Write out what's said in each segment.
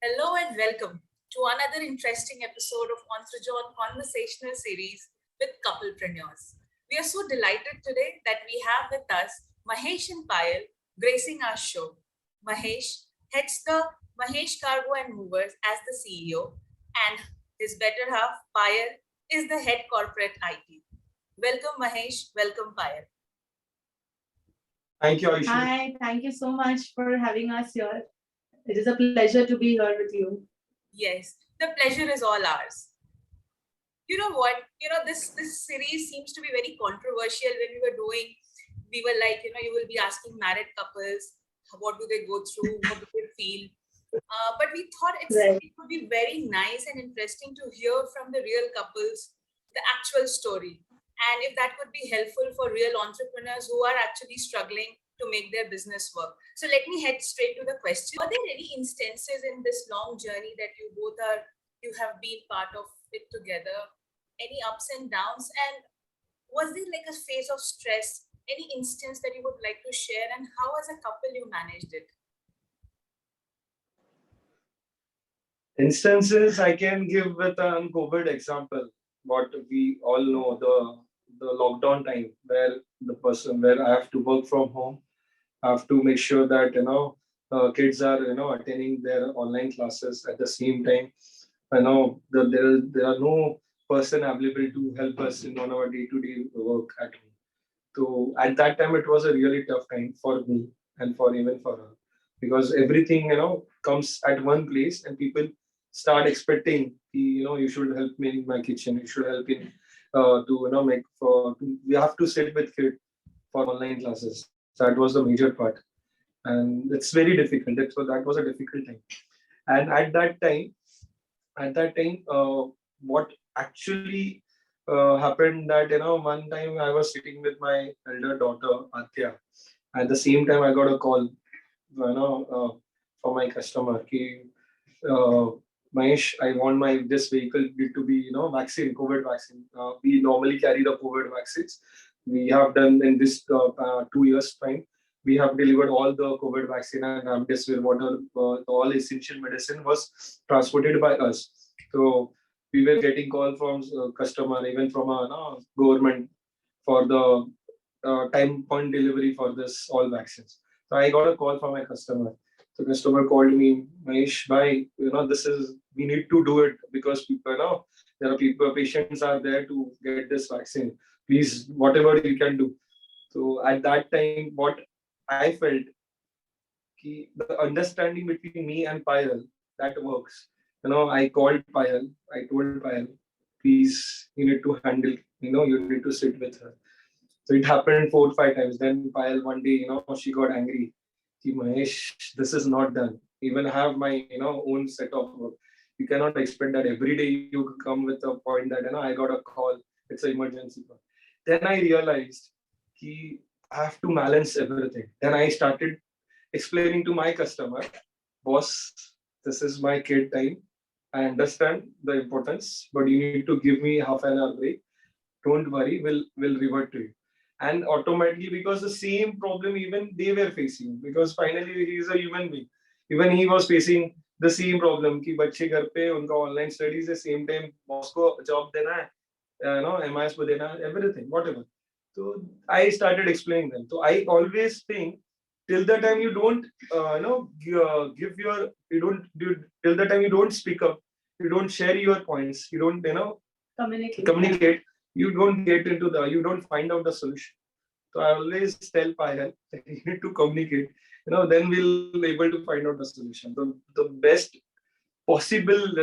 Hello and welcome to another interesting episode of EntreJourn Conversation Series with Couplepreneurs. We are so delighted today that we have with us Mahesh and Payal gracing our show. Mahesh heads the Mahesh Cargo and Movers as the CEO, and his better half, Payal, is the head corporate IT. Welcome, Mahesh. Welcome, Payal. Thank you, Ayushi. Hi, thank you so much for having us here. It is a pleasure to be here with you. Yes, the pleasure is all ours. You know what? This series seems to be very controversial. When we were doing, we were like, you will be asking married couples, what do they go through, what do they feel. But we thought Right. it would be very nice and interesting to hear from the real couples the actual story, and if that could be helpful for real entrepreneurs who are actually struggling to make their business work. So let me head straight to the question. Are there any instances in this long journey that you have been part of it together? Any ups and downs? And was there like a phase of stress? Any instance that you would like to share, and how as a couple you managed it? Instances I can give with an COVID example. What we all know, the lockdown time where I have to work from home. I have to make sure that kids are attending their online classes at the same time. I know that there are no person available to help us in on our day-to-day work at home. So at that time, it was a really tough time for me and for even for her, because everything comes at one place and people start expecting you should help me in my kitchen, you should help in to make for we have to sit with kid for online classes. That was the major part, and it's very difficult. That was a difficult time. And at that time, what actually happened that one time I was sitting with my elder daughter Atya. At the same time, I got a call, from my customer. Uh, Mahesh, I want my this vehicle to be vaccine, COVID vaccine. We normally carry the COVID vaccines. We have done in this 2 years time. We have delivered all the COVID vaccine and remdesivir, all essential medicine was transported by us. So we were getting call from customer, even from a government, for the time point delivery for this all vaccines. So I got a call from my customer. So customer called me, Mahesh, bhai, this is we need to do it because people there are people, patients are there to get this vaccine. Please, whatever you can do. So at that time, what I felt, the understanding between me and Payal, that works. I called Payal. I told Payal, please, you need to handle. You need to sit with her. So it happened 4 or 5 times. Then Payal one day, she got angry. Ki, Mahesh, this is not done. Even I have my own set of work. You cannot expect that every day you come with a point that I got a call. It's an emergency call. Then I realized ki, I have to balance everything. Then I started explaining to my customer, boss, this is my kid time. I understand the importance, but you need to give me half an hour break. Don't worry, we'll revert to you. And automatically, because the same problem even they were facing, because finally he is a human being. Even he was facing the same problem कि बच्चे घर पे उनका online studies है, same time boss को job देना है, MIS को देना है, everything, whatever. So I started explaining them. So I always think, till the time you don't give your you don't do till the time you don't speak up, you don't share your points, you don't communicate, you don't find out the solution. So I always tell Payal that you need to communicate. Then we'll able to find out the solution. The best possible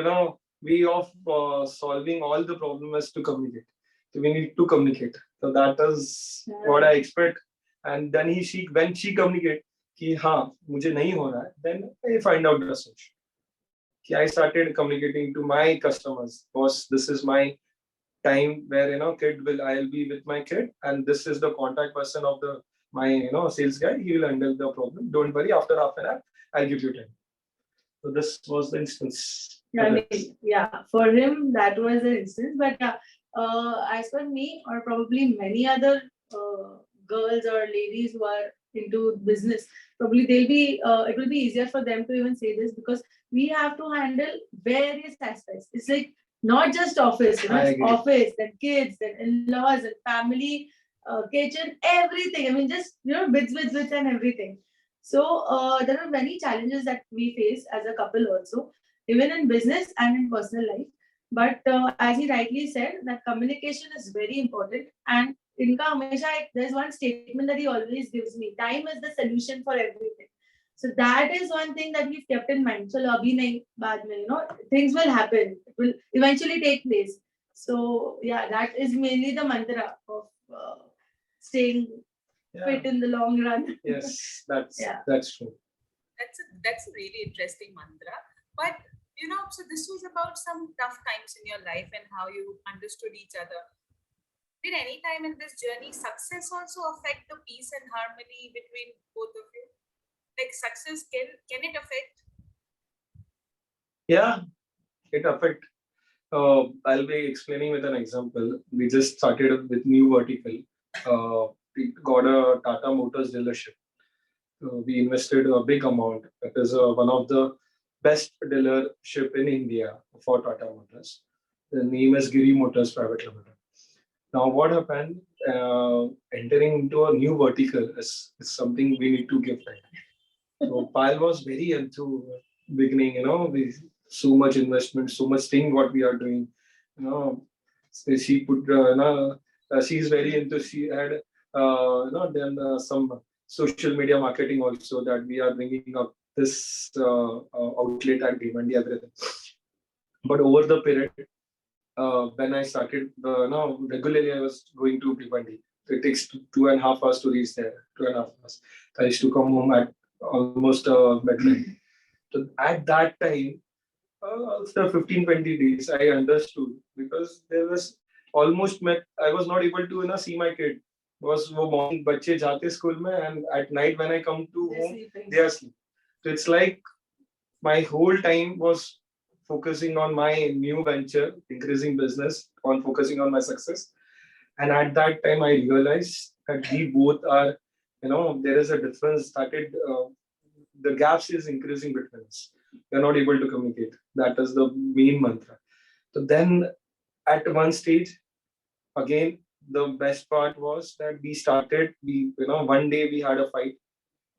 way of solving all the problems is to communicate. So we need to communicate. So that is what I expect. And then when she communicate कि हाँ मुझे नहीं हो रहा है, then I find out the solution. I started communicating to my customers. Boss, this is my time where I'll be with my kid, and this is the contact person of the my sales guy. He will handle the problem. Don't worry. After half an hour, I'll give you time. So this was the instance. I mean, yeah, for him that was the instance. But yeah, as for me, or probably many other girls or ladies who are into business, probably they'll be it will be easier for them to even say this, because we have to handle various aspects. It's like not just office, it's office, then kids, then in-laws, and family, kitchen, everything. I mean, just bits, and everything. So there are many challenges that we face as a couple also, even in business and in personal life. But as he rightly said, that communication is very important. And inka hamesha there's one statement that he always gives me: time is the solution for everything. So that is one thing that we've kept in mind. So abhi nahi, baad mein, things will happen. It will eventually take place. So yeah, that is mainly the mantra of staying fit in the long run. Yes, that's true. That's a really interesting mantra. But so this was about some tough times in your life and how you understood each other. Did any time in this journey success also affect the peace and harmony between both of you? Like success, can it affect? Yeah, it affect. I'll be explaining with an example. We just started with new vertical. We got a Tata Motors dealership. We invested a big amount. It is one of the best dealership in India for Tata Motors. The name is Giri Motors Private Limited. Now, what happened? Entering into a new vertical is something we need to give time. So Payal was very into beginning. We so much investment, so much thing what we are doing. So she put. She's very into. She had done some social media marketing also, that we are bringing up this outlet at Bhiwandi, everything. But over the period, when I started, regularly I was going to Bhiwandi. So it takes 2.5 hours to reach there. 2.5 hours. I used to come home at almost midnight. So at that time, after 15-20 days, I understood, because there was almost I was not able to see my kid. Was वो morning बच्चे जाते school में, and at night when I come to home, they are asleep. So it's like my whole time was focusing on my new venture, increasing business, on focusing on my success. And at that time, I realized that we both are, there is a difference. The gaps is increasing between us. We're not able to communicate. That is the main mantra. So then, at one stage, again, the best part was that we started. One day we had a fight.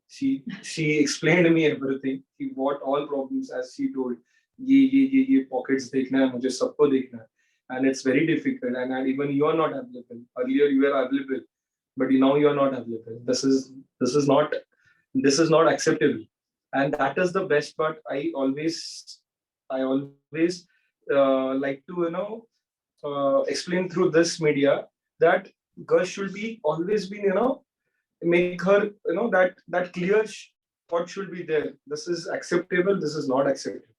She explained me everything. What all problems, as she told. ये pockets देखना है, मुझे सबको देखना है. And it's very difficult. And even you are not available. Earlier you were available, but now you are not available. This is not acceptable. And that is the best part. I always like to explain through this media that girls should be always be make her that clear what should be there. This is acceptable. This is not acceptable.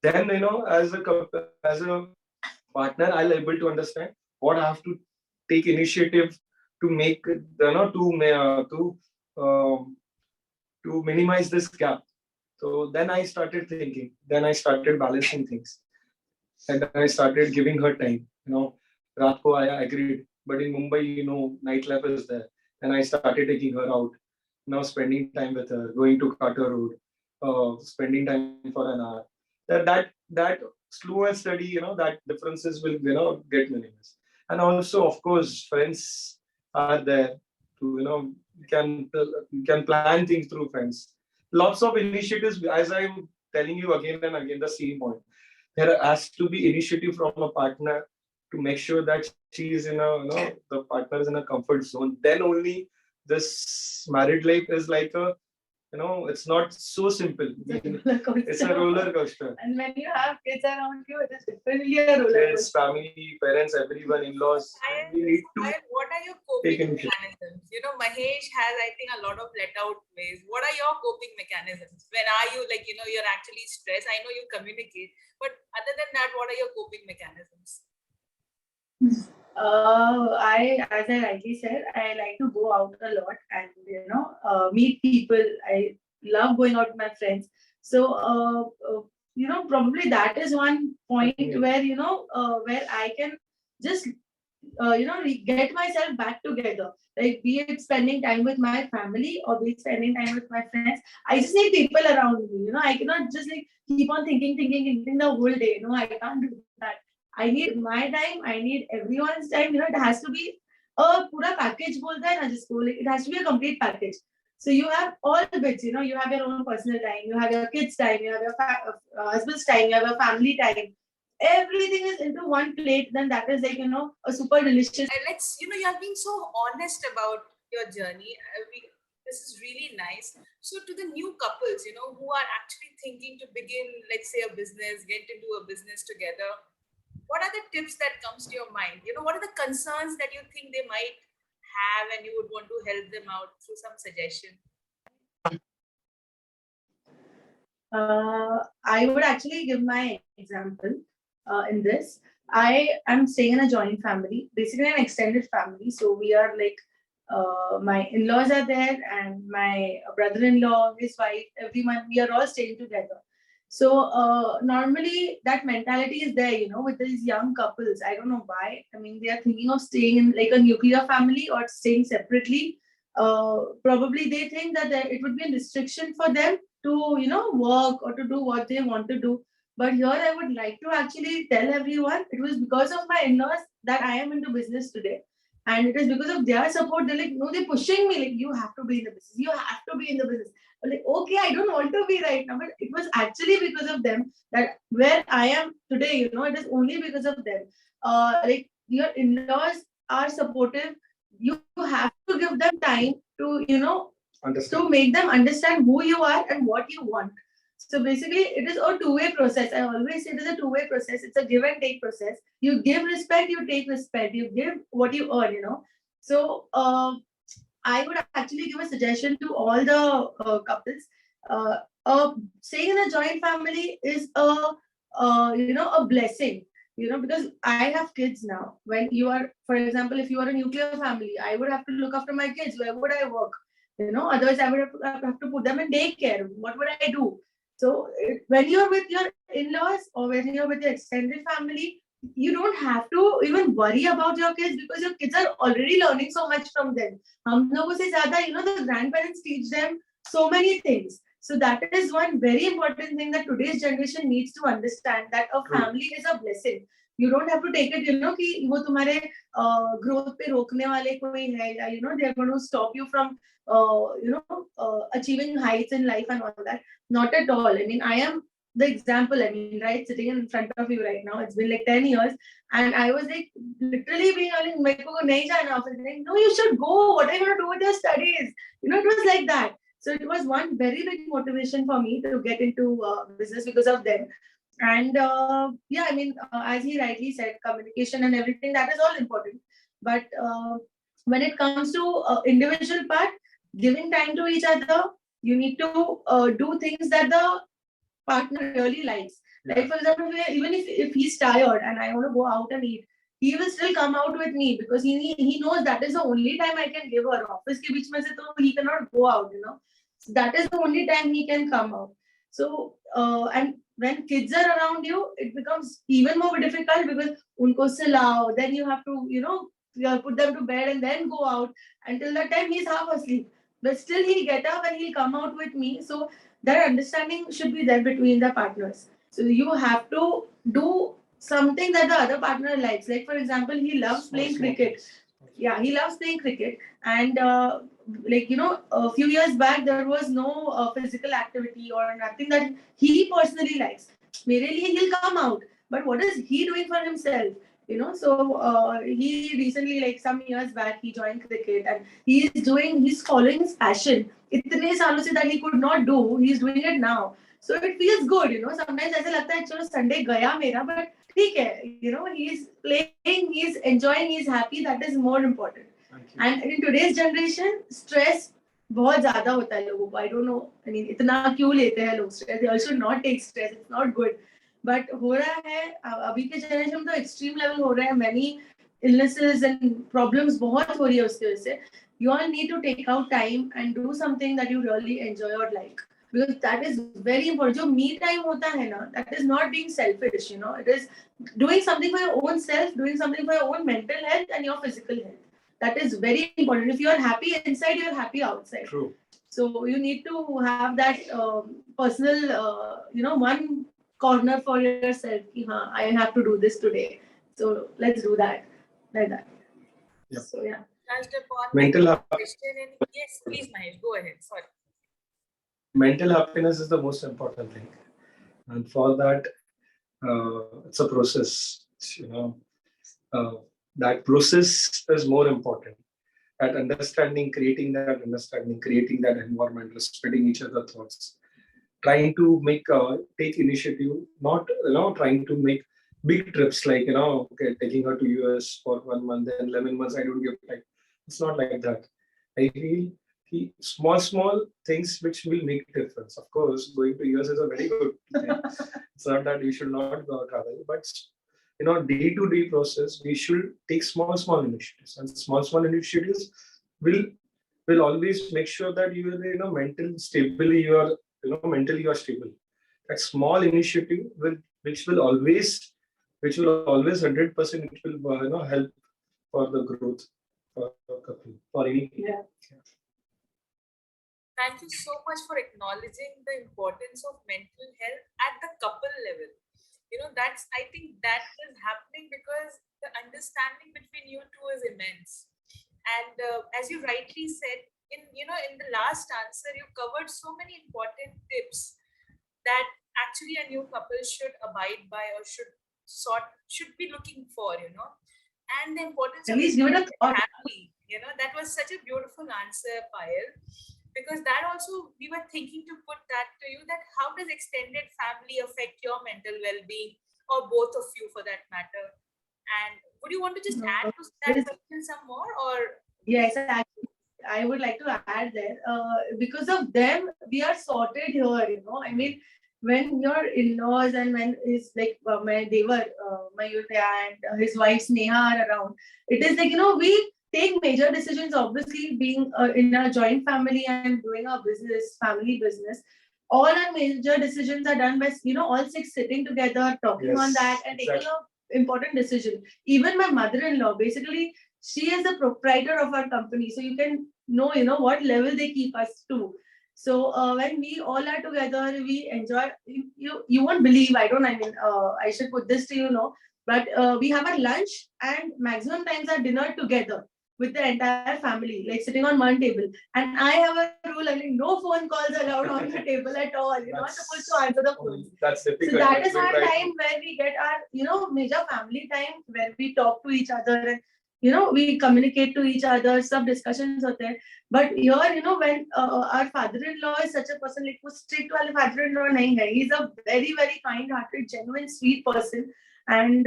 Then as a partner, I'll able to understand what I have to take initiative to make to minimize this gap. So then I started thinking. Then I started balancing things, and then I started giving her time. रात को I agreed, but in Mumbai, nightlife is there, and I started taking her out. Spending time with her, going to Carter Road, spending time for an hour. That slow and steady, that differences will get minimized. And also, of course, friends are there to you can plan things through friends. Lots of initiatives, as I'm telling you again and again, the same point. There has to be initiative from a partner to make sure that she is the partner is in a comfort zone. Then only this married life is like it's not so simple. It's a roller coaster. And when you have kids around you, it is definitely a roller coaster. Kids, family, parents, everyone, in-laws. We need to What are your coping mechanisms? Mahesh has, I think, a lot of let-out ways. What are your coping mechanisms? When are you you're actually stressed? I know you communicate, but other than that, what are your coping mechanisms? As I rightly said, I like to go out a lot and meet people. I love going out with my friends. So probably that is one point where where I can just get myself back together. Like, be it spending time with my family or be it spending time with my friends. I just need people around me. I cannot just like keep on thinking the whole day. No, I can't do that. I need my time. I need everyone's time. It has to be a pura package. Bolta hai na jisko. Like, it has to be a complete package. So you have all bits. You have your own personal time. You have your kids' time. You have your husband's time. You have your family time. Everything is into one plate. Then that is like a super delicious. Let's, you have been so honest about your journey. This is really nice. So to the new couples, who are actually thinking to begin, let's say, a business, get into a business together, what are the tips that comes to your mind? What are the concerns that you think they might have and you would want to help them out through some suggestion? I would actually give my example in this. I am staying in a joint family, basically an extended family. So we are like, my in-laws are there and my brother-in-law, his wife, everyone, we are all staying together. So normally that mentality is there, with these young couples. I don't know why. I mean, they are thinking of staying in like a nuclear family or staying separately. Probably they think that it would be a restriction for them to work or to do what they want to do. But here I would like to actually tell everyone it was because of my in-laws that I am into business today. And it is because of their support. They're like, no, they're pushing me, like, you have to be in the business, you have to be in the business. I'm like, okay, I don't want to be right now, but it was actually because of them that where I am today, it is only because of them. Like, your in-laws are supportive. You have to give them time to to make them understand who you are and what you want. So basically, it is a two-way process. I always say it is a two-way process. It's a give and take process. You give respect, you take respect. You give what you earn. So I would actually give a suggestion to all the couples. Uh, Staying in a joint family is a blessing. Because I have kids now. When you are, for example, if you are a nuclear family, I would have to look after my kids. Where would I work? Otherwise I would have to put them in daycare. What would I do? So when you're with your in-laws or when you're with your extended family, you don't have to even worry about your kids because your kids are already learning so much from them. हम लोगों से ज़्यादा, the grandparents teach them so many things. So that is one very important thing that today's generation needs to understand, that a family is a blessing. You don't have to take it, कि वो तुम्हारे growth पे रोकने वाले कोई है, या they are going to stop you from achieving heights in life and all that. Not at all. I mean, I am the example. I mean, right, sitting in front of you right now. It's been like 10 years, and I was like literally being like, "Meko ko nahi jana office." Like, no, you should go. What are you going to do with your studies? It was like that. So it was one very big motivation for me to get into business because of them. And yeah, I mean, as he rightly said, communication and everything, that is all important. But when it comes to individual part, giving time to each other, you need to do things that the partner really likes. Like, for example, even if he's tired and I want to go out and eat, he will still come out with me because he knows that is the only time I can give her. Office ke beech mein se to he cannot go out. So that is the only time he can come out. So and when kids are around you, it becomes even more difficult because unko silao, then you have to put them to bed and then go out. Until that time he's half asleep, but still he'll get up and he'll come out with me. So that understanding should be there between the partners. So you have to do something that the other partner likes. Like, for example, he loves playing cricket. Yeah, he loves playing cricket. And a few years back, there was no physical activity or nothing that he personally likes. Mere liye he'll come out. But what is he doing for himself? So he recently, like some years back, he joined cricket and he's following his passion. इतने सालों से that he could not do, he's doing it now. So it feels good. Sometimes ऐसा लगता है चलो Sunday गया मेरा, but ठीक है, he's playing, he's enjoying, he's happy. That is more important. And in today's generation, stress बहुत ज़्यादा होता है लोगों को. I don't know. I mean, इतना क्यों लेते हैं लोग stress? They also not take stress. It's not good. But हो रहा है अभी के generation में तो extreme level हो रहा है. Many illnesses and problems बहुत हो रही है उसकी वजह से. You all need to take out time and do something that you really enjoy or like. because that is very important. जो me time होता है ना, that is not being selfish, you know, it is doing something for your own self, doing something for your own mental health and your physical health. That is very important. If you are happy inside, you are happy outside. True. So you need to have that personal, one corner for yourself. Ki, I have to do this today. So let's do that like that. Yep. So yeah. Touched upon Mental question in, yes, please, Mahesh, go ahead. Sorry. mental happiness is the most important thing, and for that, it's a process. Uh, that process is more important. That understanding, creating that environment, respecting each other's thoughts, trying to take initiative, not trying to make big trips like okay, taking her to US for 1 month, then 11 months I don't give time. It's not like that. I feel small things which will make difference. Of course, going to US is a very good thing. It's not that we should not go travel, but day-to-day process, we should take small initiatives, and small initiatives will always make sure that you are mentally you are stable. That small initiative which will always 100% it will help for the growth for a couple, for any. Yeah. Thank you so much for acknowledging the importance of mental health at the couple level. I think that is happening because the understanding between you two is immense. And as you rightly said, in the last answer, you covered so many important tips that actually a new couple should abide by or should be looking for, and the importance At of least give it a thought. family. That was such a beautiful answer, Payal, because that also we were thinking to put that to you, that how does extended family affect your mental well-being, or both of you for that matter. And would you want to just add to that question some more, or? Yes, actually, I would like to add there. Because of them, we are sorted here. I mean, when your in-laws and when his like they were Mayurya and his wife Sneha are around, it is like we take major decisions. Obviously, being in a joint family and doing our business, family business, all our major decisions are done by all six sitting together, talking on that, and taking a important decision. Even my mother-in-law, basically, she is the proprietor of our company, so you can know what level they keep us to. So when we all are together, we enjoy. You won't believe. I should put this to but we have our lunch and maximum times our dinner together with the entire family, like sitting on one table. And I have a rule. I mean, no phone calls allowed on the table at all. You're not supposed to answer the phone. That's difficult. So that is our time where we get our major family time, where we talk to each other and we communicate to each other, sub discussions होते हैं. But here, when our father-in-law is such a person, like वो strict वाले father-in-law नहीं है. He's a very very kind-hearted, genuine, sweet person, and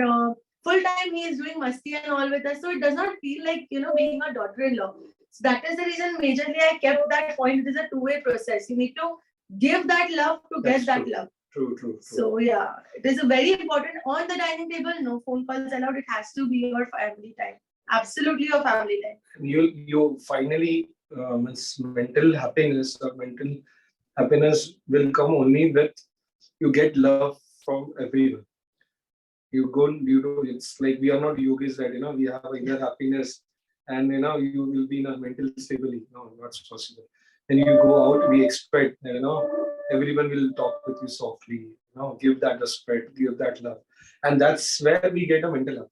full time he is doing masti and all with us. So it does not feel like being a daughter-in-law. So that is the reason majorly I kept that point. It is a two-way process. You need to give that love to get that love. True. So yeah, it is a very important on the dining table. No phone calls allowed. It has to be your family time. Absolutely your family time. You finally mental happiness or mental happiness will come only with you get love from everyone. It's like we are not yogis that we have inner happiness and you will be in a mental stability. No, not possible. When you go out, we expect everyone will talk with you softly, give that respect, give that love, and that's where we get a mental happiness.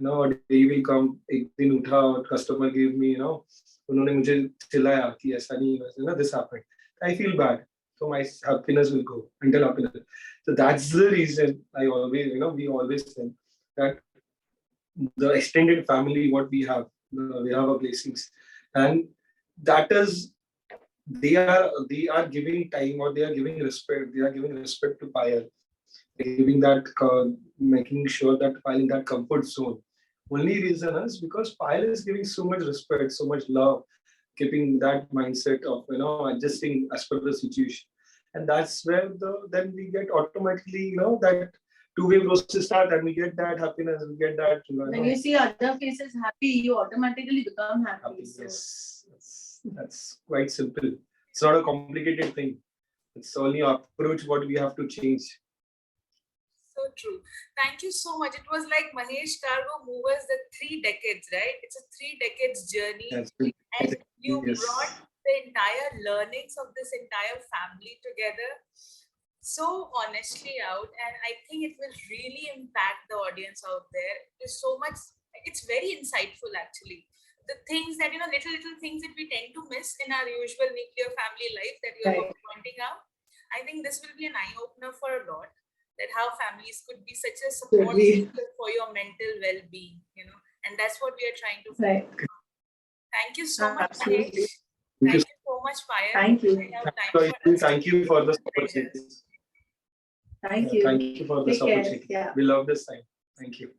A day will come, एक दिन उठा और customer gave me, उन्होंने मुझे चिल्लाया कि ऐसा नहीं, this happened. I feel bad, so my happiness will go, mental happiness. So that's the reason I always, we always think that the extended family, what we have our blessings, and that is they are giving time, or they are giving respect. They are giving respect to Payal, giving that, making sure that Payal in that comfort zone. Only reason is because Payal is giving so much respect, so much love, keeping that mindset of adjusting as per the situation, and that's where then we get automatically that two-way process start, and we get that happiness, we get that. When you see other faces happy, you automatically become happy. Yes, that's quite simple. It's not a complicated thing. It's only approach what we have to change. So true. Thank you so much. It was like Mahesh Cargo Movers, the 3 decades, right? It's a 3 decades journey. Yes. And you Yes. brought the entire learnings of this entire family together so honestly out. And I think it will really impact the audience out there. There's so much, it's very insightful actually. The things that, little things that we tend to miss in our usual nuclear family life that you are pointing out. I think this will be an eye opener for a lot, that how families could be such a support system for your mental well-being, and that's what we are trying to Right. Thank you so much, Absolutely. Mahesh. Thank you so much, Payal. Thank you. Thank you for the opportunity. Thank you. Thank you for this Take care. opportunity. Yeah. We love this time. Thank you.